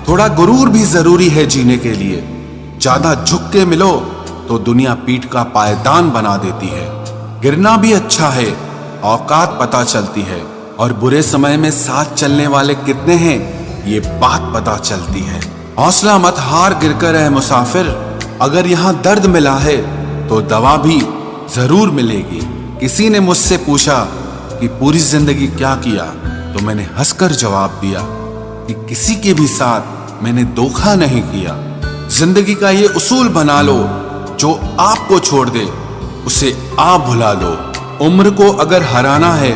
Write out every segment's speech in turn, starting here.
थोड़ा गुरूर भी जरूरी है जीने के लिए। ज्यादा झुक के मिलो तो दुनिया पीठ का पायदान बना देती है। गिरना भी अच्छा है, औकात पता चलती है, और बुरे समय में साथ चलने वाले कितने हैं ये बात पता चलती है। हौसला मत हार, गिरकर है मुसाफिर। अगर यहाँ दर्द मिला है तो दवा भी जरूर मिलेगी। किसी ने मुझसे पूछा कि पूरी जिंदगी क्या किया, तो मैंने हंसकर जवाब दिया कि किसी के भी साथ मैंने धोखा नहीं किया। जिंदगी का ये उसूल बना लो, जो आपको छोड़ दे उसे आप भुला दो। उम्र को अगर हराना है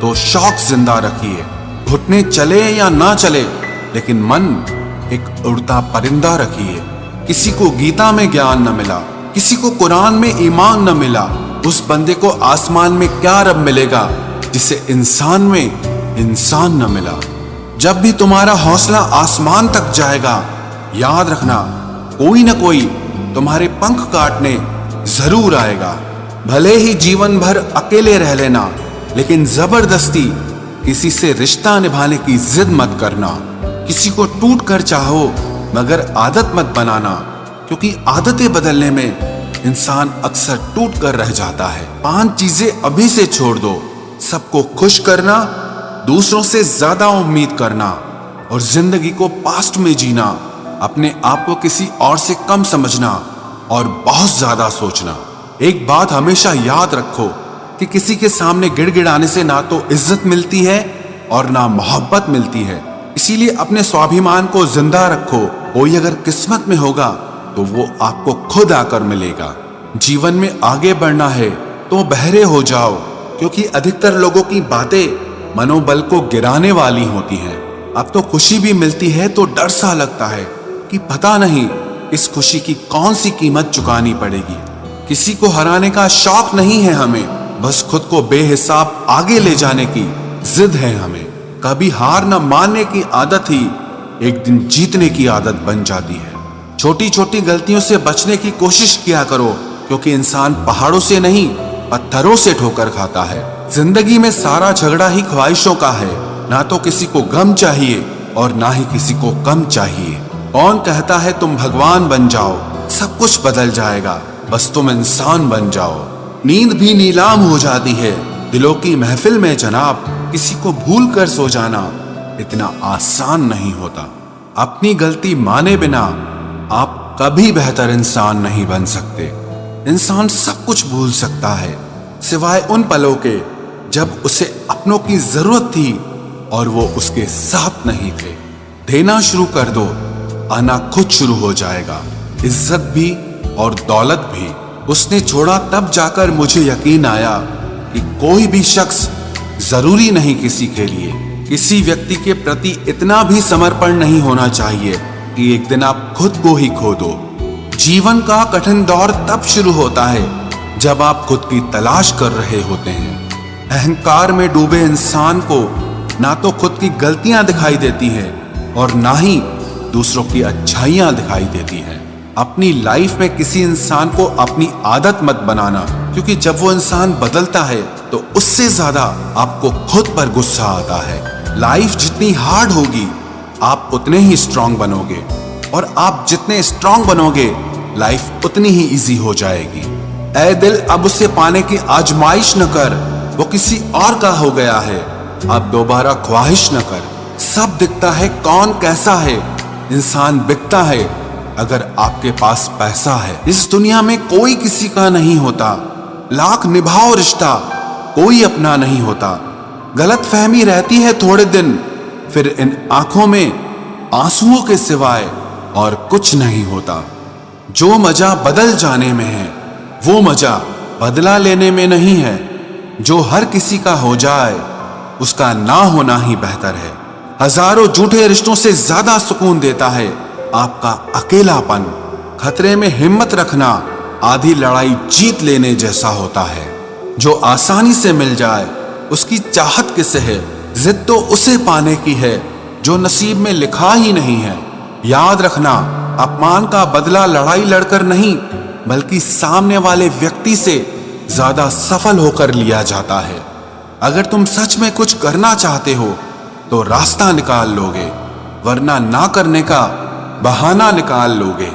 तो शौक जिंदा रखिए। घुटने चले या ना चले, लेकिन मन एक उड़ता परिंदा रखिए। किसी को गीता में ज्ञान न मिला, किसी को कुरान में ईमान न मिला, उस बंदे को आसमान में क्या रब मिलेगा जिसे इंसान में इंसान न मिला। जब भी तुम्हारा हौसला आसमान तक जाएगा, याद रखना कोई न कोई तुम्हारे पंख काटने जरूर आएगा। भले ही जीवन भर अकेले रह लेना, लेकिन जबरदस्ती किसी से रिश्ता निभाने की जिद मत करना। किसी को टूट कर चाहो, मगर आदत मत बनाना, क्योंकि आदतें बदलने में इंसान अक्सर टूट कर रह जाता है। 5 चीजें अभी से छोड़ दो। सबको खुश करना, दूसरों से ज्यादा उम्मीद करना, और जिंदगी को पास्ट में जीना। अपने आप को किसी और से कम समझना और बहुत ज्यादा सोचना। एक बात हमेशा याद रखो कि किसी के सामने गिड़गिड़ाने से ना तो इज्जत मिलती है और ना मोहब्बत मिलती है। इसीलिए अपने स्वाभिमान को जिंदा रखो। कोई अगर किस्मत में होगा तो वो आपको खुद आकर मिलेगा। जीवन में आगे बढ़ना है तो बहरे हो जाओ, क्योंकि अधिकतर लोगों की बातें मनोबल को गिराने वाली होती हैं। अब तो खुशी भी मिलती है तो डर सा लगता है कि पता नहीं इस खुशी की कौन सी कीमत चुकानी पड़ेगी। किसी को हराने का शौक नहीं है हमें, बस खुद को बेहिसाब आगे ले जाने की जिद है हमें। कभी हार न मानने की आदत ही एक दिन जीतने की आदत बन जाती है। छोटी छोटी गलतियों से बचने की कोशिश किया करो, क्योंकि इंसान पहाड़ों से नहीं पत्थरों से ठोकर खाता है। जिंदगी में सारा झगड़ा ही ख्वाहिशों का है। ना तो किसी को गम चाहिए और ना ही किसी को कम चाहिए। कौन कहता है तुम भगवान बन जाओ, सब कुछ बदल जाएगा, बस तुम इंसान बन जाओ। नींद भी नीलाम हो जाती है दिलों की महफिल में जनाब। किसी को भूल कर सो जाना इतना आसान नहीं होता। अपनी गलती माने बिना आप कभी बेहतर इंसान नहीं बन सकते। इंसान सब कुछ भूल सकता है, सिवाय उन पलों के जब उसे अपनों की जरूरत थी और वो उसके साथ नहीं थे। देना शुरू कर दो, आना खुद शुरू हो जाएगा। इज्जत भी और दौलत भी। उसने छोड़ा तब जाकर मुझे यकीन आया कि कोई भी शख्स जरूरी नहीं किसी के लिए। किसी व्यक्ति के प्रति इतना भी समर्पण नहीं होना चाहिए कि एक दिन आप खुद को ही खो दो। जीवन का कठिन दौर तब शुरू होता है जब आप खुद की तलाश कर रहे होते हैं। अहंकार में डूबे इंसान को ना तो खुद की गलतियां दिखाई देती हैं और ना ही दूसरों की अच्छाइयां दिखाई देती हैं। अपनी लाइफ में किसी इंसान को अपनी आदत मत बनाना, क्योंकि जब वो इंसान बदलता है तो उससे ज्यादा आपको खुद पर गुस्सा आता है। लाइफ जितनी हार्ड होगी आप उतने ही स्ट्रांग बनोगे, और आप जितने स्ट्रांग बनोगे लाइफ उतनी ही इजी हो जाएगी। ऐ दिल अब उसे पाने की आजमाइश न कर, वो किसी और का हो गया है, अब दोबारा ख्वाहिश न कर। सब दिखता है कौन कैसा है, इंसान बिकता है अगर आपके पास पैसा है। इस दुनिया में कोई किसी का नहीं होता, लाख निभाओ रिश्ता कोई अपना नहीं होता। गलत फहमी रहती है थोड़े दिन, फिर इन आंखों में आंसुओं के सिवाय और कुछ नहीं होता। जो मजा बदल जाने में है वो मजा बदला लेने में नहीं है। जो हर किसी का हो जाए उसका ना होना ही बेहतर है। हजारों झूठे रिश्तों से ज्यादा सुकून देता है आपका अकेलापन। खतरे में हिम्मत रखना आधी लड़ाई जीत लेने जैसा होता है। जो आसानी से मिल जाए उसकी चाहत किसे है, जिद तो उसे पाने की है जो नसीब में लिखा ही नहीं है। याद रखना, अपमान का बदला लड़ाई लड़कर नहीं बल्कि सामने वाले व्यक्ति से ज्यादा सफल होकर लिया जाता है। अगर तुम सच में कुछ करना चाहते हो तो रास्ता निकाल लोगे, वरना ना करने का बहाना निकाल लोगे।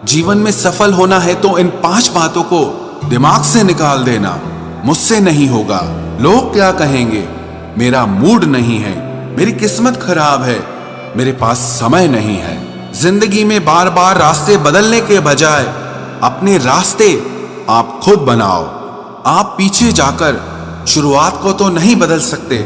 जीवन में सफल होना है तो इन 5 बातों को दिमाग से निकाल देना। मुझसे नहीं होगा, लोग क्या कहेंगे, मेरा मूड नहीं है, मेरी किस्मत खराब है, मेरे पास समय नहीं है। जिंदगी में बार बार रास्ते बदलने के बजाय अपने रास्ते आप खुद बनाओ। आप पीछे जाकर शुरुआत को तो नहीं बदल सकते,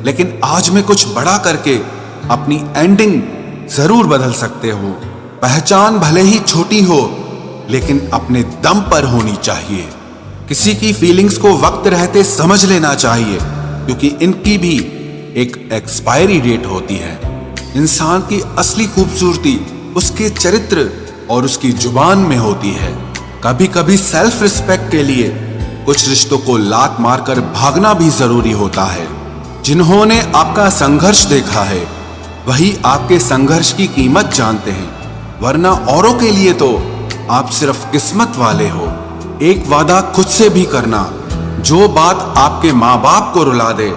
लेकिन आज में कुछ बड़ा करके अपनी एंडिंग जरूर बदल सकते हो। पहचान भले ही छोटी हो, लेकिन अपने दम पर होनी चाहिए। किसी की फीलिंग्स को वक्त रहते समझ लेना चाहिए, क्योंकि इनकी भी एक एक्सपायरी डेट होती है। इंसान की असली खूबसूरती उसके चरित्र और उसकी जुबान में होती है। कभी कभी सेल्फ रिस्पेक्ट के लिए कुछ रिश्तों को लात मारकर भागना भी जरूरी होता है। जिन्होंने आपका संघर्ष देखा है वही आपके संघर्ष की कीमत जानते हैं, वरना औरों के लिए तो आप सिर्फ किस्मत वाले हो। एक वादा खुद से भी करना, जो बात आपके माँ बाप को रुला दे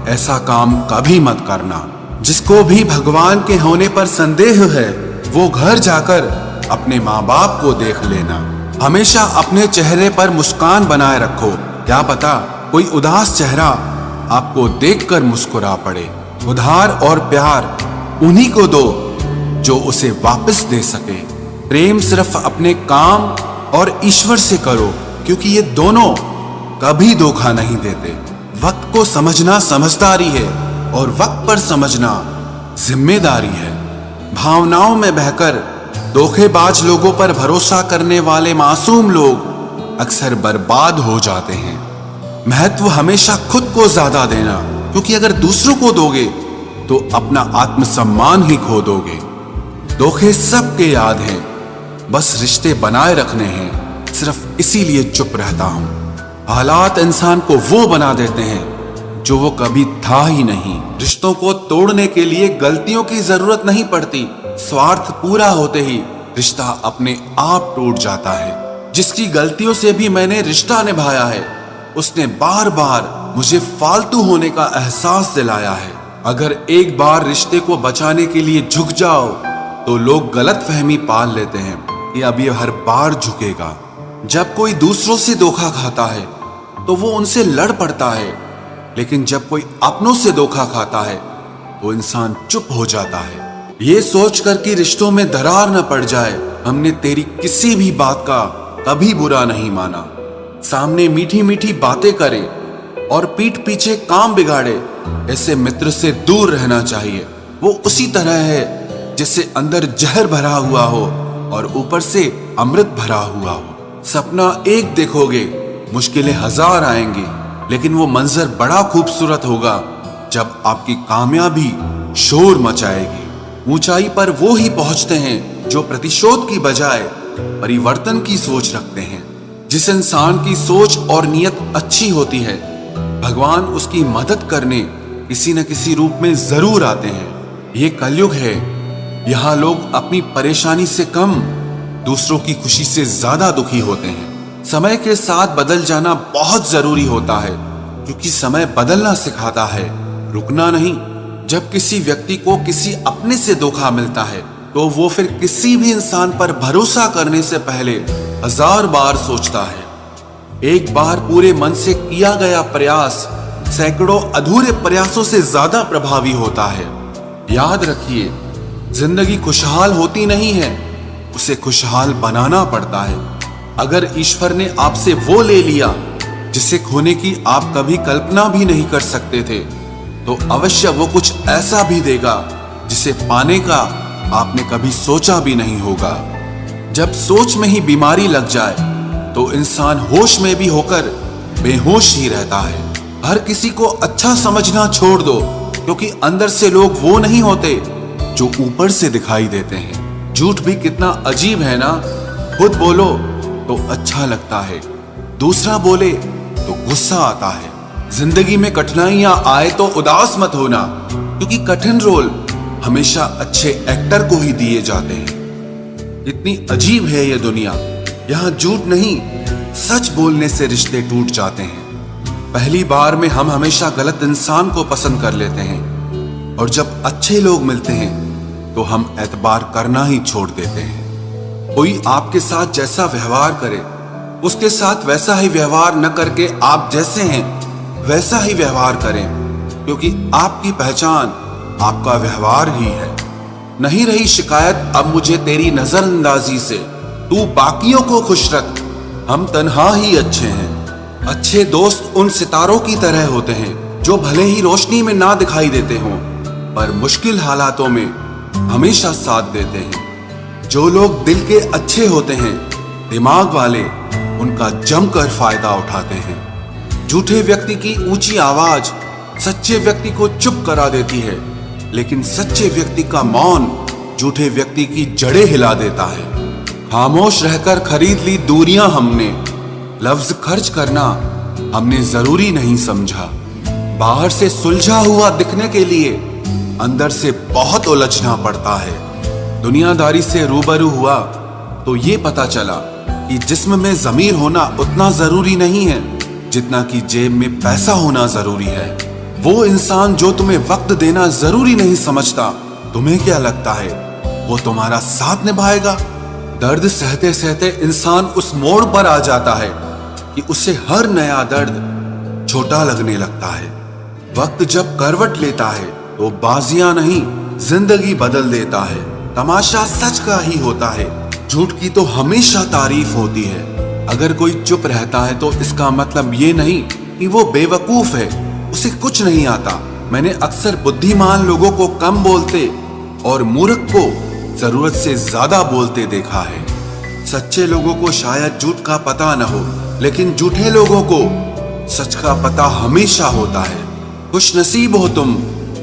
ऐसा काम कभी मत करना। जिसको भी भगवान के होने पर संदेह है वो घर जाकर अपने माँ बाप को देख लेना। हमेशा अपने चेहरे पर मुस्कान बनाए रखो, क्या पता कोई उदास चेहरा आपको देखकर मुस्कुरा पड़े। उधार और प्यार उन्हीं को दो जो उसे वापस दे सके। प्रेम सिर्फ अपने काम और ईश्वर से करो, क्योंकि ये दोनों कभी धोखा नहीं देते। वक्त को समझना समझदारी है और वक्त पर समझना जिम्मेदारी है। भावनाओं में बहकर धोखेबाज लोगों पर भरोसा करने वाले मासूम लोग अक्सर बर्बाद हो जाते हैं। महत्व हमेशा खुद को ज्यादा देना, क्योंकि अगर दूसरों को दोगे तो अपना आत्मसम्मान ही खो दोगे। धोखे सबके याद हैं, बस रिश्ते बनाए रखने हैं, सिर्फ इसीलिए चुप रहता हूं। हालात इंसान को वो बना देते हैं जो वो कभी था ही नहीं। रिश्तों को तोड़ने के लिए गलतियों की जरूरत नहीं पड़ती, स्वार्थ पूरा होते ही रिश्ता अपने आप टूट जाता है। जिसकी गलतियों से भी मैंने रिश्ता निभाया है उसने बार बार मुझे फालतू होने का एहसास दिलाया है। अगर एक बार रिश्ते को बचाने के लिए झुक जाओ तो लोग गलत फहमी पाल लेते हैं कि अब ये हर बार झुकेगा। जब कोई दूसरों से धोखा खाता है तो वो उनसे लड़ पड़ता है, लेकिन जब कोई अपनों से धोखा खाता है तो इंसान चुप हो जाता है। ये सोचकर कि रिश्तों में दरार न पड़ जाए, हमने तेरी किसी भी बात का कभी बुरा नहीं माना। सामने मीठी मीठी बातें करे और पीठ पीछे काम बिगाड़े, ऐसे मित्र से दूर रहना चाहिए। वो उसी तरह है जैसे अंदर जहर भरा हुआ हो और ऊपर से अमृत भरा हुआ हो। सपना एक देखोगे, मुश्किलें 1000 आएंगी, लेकिन वो मंजर बड़ा खूबसूरत होगा जब आपकी कामयाबी शोर मचाएगी। ऊंचाई पर वो ही पहुंचते हैं जो प्रतिशोध की बजाय परिवर्तन की सोच रखते हैं। जिस इंसान की सोच और नियत अच्छी होती है, भगवान उसकी मदद करने किसी न किसी रूप में जरूर आते हैं। ये कलयुग है, यहाँ लोग अपनी परेशानी से कम दूसरों की खुशी से ज्यादा दुखी होते हैं। समय के साथ बदल जाना बहुत जरूरी होता है, क्योंकि समय बदलना सिखाता है, रुकना नहीं। जब किसी व्यक्ति को किसी अपने से धोखा मिलता है तो वो फिर किसी भी इंसान पर भरोसा करने से पहले 1000 बार सोचता है। एक बार पूरे मन से किया गया प्रयास सैकड़ों अधूरे प्रयासों से ज्यादा प्रभावी होता है। याद रखिए, जिंदगी खुशहाल होती नहीं है, उसे खुशहाल बनाना पड़ता है। अगर ईश्वर ने आपसे वो ले लिया जिसे खोने की आप कभी कल्पना भी नहीं कर सकते थे, तो अवश्य वो कुछ ऐसा भी देगा जिसे पाने का आपने कभी सोचा भी नहीं होगा। जब सोच में ही बीमारी लग जाए तो इंसान होश में भी होकर बेहोश ही रहता है। हर किसी को अच्छा समझना छोड़ दो, क्योंकि अंदर से लोग वो नहीं होते जो ऊपर से दिखाई देते हैं। झूठ भी कितना अजीब है ना, खुद बोलो तो अच्छा लगता है, दूसरा बोले तो गुस्सा आता है। जिंदगी में कठिनाइयां आए तो उदास मत होना, क्योंकि कठिन रोल हमेशा अच्छे एक्टर को ही दिए जाते हैं। इतनी अजीब है ये दुनिया, यहाँ झूठ नहीं सच बोलने से रिश्ते टूट जाते हैं। पहली बार में हम हमेशा गलत इंसान को पसंद कर लेते हैं, और जब अच्छे लोग मिलते हैं तो हम एतबार करना ही छोड़ देते हैं। कोई आपके साथ जैसा व्यवहार करे, उसके साथ वैसा ही व्यवहार न करके आप जैसे हैं वैसा ही व्यवहार करें, क्योंकि आपकी पहचान आपका व्यवहार ही है। नहीं रही शिकायत अब मुझे तेरी नजरअंदाजी से, तू बाकियों को खुश रख, हम तन्हा ही अच्छे हैं। अच्छे दोस्त उन सितारों की तरह होते हैं जो भले ही रोशनी में ना दिखाई देते हों, पर मुश्किल हालातों में हमेशा साथ देते हैं। जो लोग दिल के अच्छे होते हैं, दिमाग वाले, उनका जमकर फायदा उठाते हैं। झूठे व्यक्ति की ऊंची आवाज सच्चे व्यक्ति को चुप करा देती है, लेकिन सच्चे व्यक्ति का मौन झूठे व्यक्ति की जड़ें हिला देता है। खामोश रहकर खरीद ली दूरियां हमने, लफ्ज खर्च करना हमने जरूरी नहीं समझा। बाहर से सुलझा हुआ दिखने के लिए अंदर से बहुत उलझना पड़ता है। दुनियादारी से रूबरू हुआ तो ये पता चला कि जिस्म में ज़मीर होना उतना जरूरी नहीं है जितना कि जेब में पैसा होना जरूरी है। वो इंसान जो तुम्हें वक्त देना जरूरी नहीं समझता, तुम्हें क्या लगता है वो तुम्हारा साथ निभाएगा? दर्द सहते सहते इंसान उस मोड़ पर आ जाता है कि उसे हर नया दर्द छोटा लगने लगता है। वक्त जब करवट लेता है तो बाजियां नहीं जिंदगी बदल देता है। तमाशा सच का ही होता है, झूठ की तो हमेशा तारीफ होती है। अगर कोई चुप रहता है तो इसका मतलब ये नहीं कि वो बेवकूफ है, उसे कुछ नहीं आता। मैंने अक्सर बुद्धिमान लोगों को कम बोलते और मूर्ख को जरूरत से ज्यादा बोलते देखा है। सच्चे लोगों को शायद झूठ का पता न हो, लेकिन झूठे लोगों को सच का पता हमेशा होता है। खुश नसीब हो तुम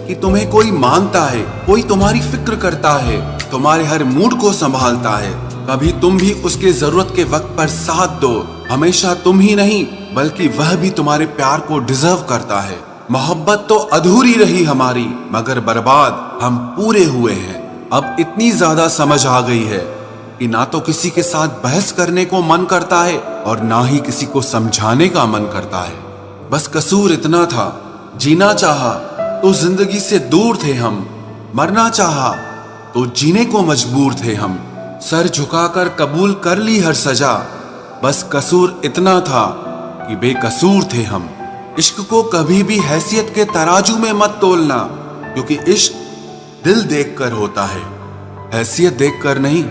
कि तुम्हें कोई मानता है, कोई तुम्हारी फिक्र करता है, तुम्हारे हर मूड को संभालता है। कभी तुम भी उसके जरूरत के वक्त पर साथ दो। हमेशा तुम ही नहीं बल्कि वह भी तुम्हारे प्यार को डिजर्व करता है। मोहब्बत तो अधूरी रही हमारी, मगर बर्बाद हम पूरे हुए हैं। अब इतनी ज्यादा समझ आ गई है कि ना तो किसी के साथ बहस करने को मन करता है और ना ही किसी को समझाने का मन करता है। बस कसूर इतना था, जीना चाहा तो जिंदगी से दूर थे हम, मरना चाहा तो जीने को मजबूर थे हम। सर झुकाकर कबूल कर ली हर सजा, बस कसूर इतना था कि बेकसूर थे हम। इश्क को कभी भी हैसियत के तराजू में मत तोलना, क्योंकि इश्क दिल देखकर होता है, हैसियत देखकर नहीं।